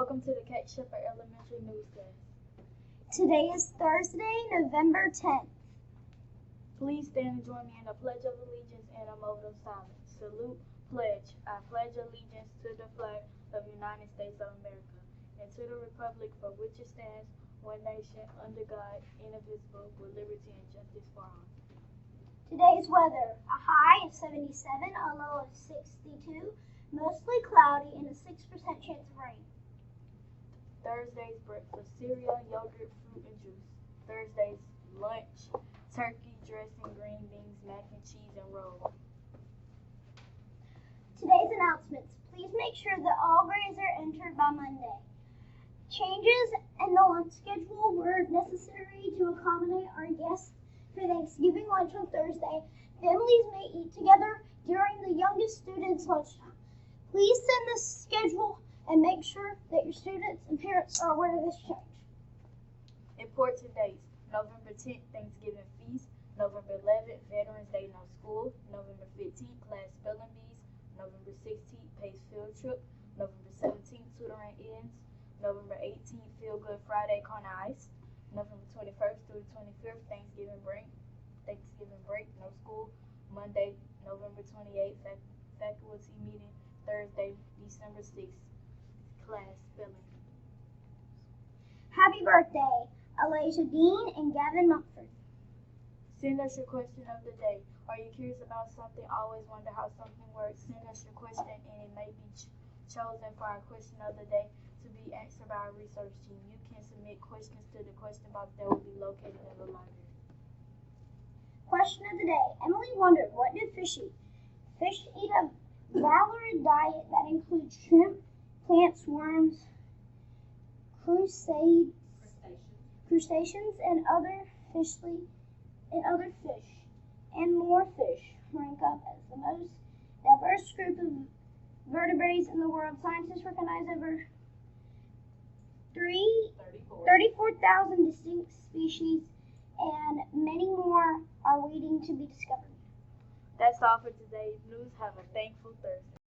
Welcome to the Kate Shepherd Elementary Newscast. Today is Thursday, November 10th. Please stand and join me in the Pledge of Allegiance and a moment of silence. Salute, pledge. I pledge allegiance to the flag of the United States of America and to the republic for which it stands, one nation, under God, indivisible, with liberty and justice for all. Today's weather, a high of 77, a low of 62, mostly cloudy, and a 6% chance of rain. Thursday's breakfast, cereal, yogurt, fruit, and juice. Thursday's lunch, turkey, dressing, green beans, mac and cheese, and rolls. Today's announcements. Please make sure that all grades are entered by Monday. Changes in the lunch schedule were necessary to accommodate our guests for Thanksgiving lunch on Thursday. Families may eat together during the youngest students' lunchtime. Please send the schedule and make sure that your students and parents are aware of this change. Important dates: November 10th, Thanksgiving feast. November 11th, Veterans Day, no school. November 15th, class spelling bees. November 16th, PACE field trip. November 17th, tutoring ends. November 18th, Feel Good Friday, Con Ice. November 21st through the 25th, Thanksgiving break, no school. Monday, November 28th, faculty meeting. Thursday, December 6th, class spelling. Happy birthday, Alasia Dean and Gavin Mumford. Send us your question of the day. Are you curious about something? Always wonder how something works? Send us your question and it may be chosen for our question of the day to be answered by our research team. You can submit questions to the question box that will be located in the library. Question of the day. Emily wondered, what do fish eat? Fish eat a varied diet that includes shrimp, plants, worms, crustaceans, and other fish, and more fish rank up as the most diverse group of vertebrates in the world. Scientists recognize over 34,000 distinct species, and many more are waiting to be discovered. That's all for today's news. Have a thankful Thursday.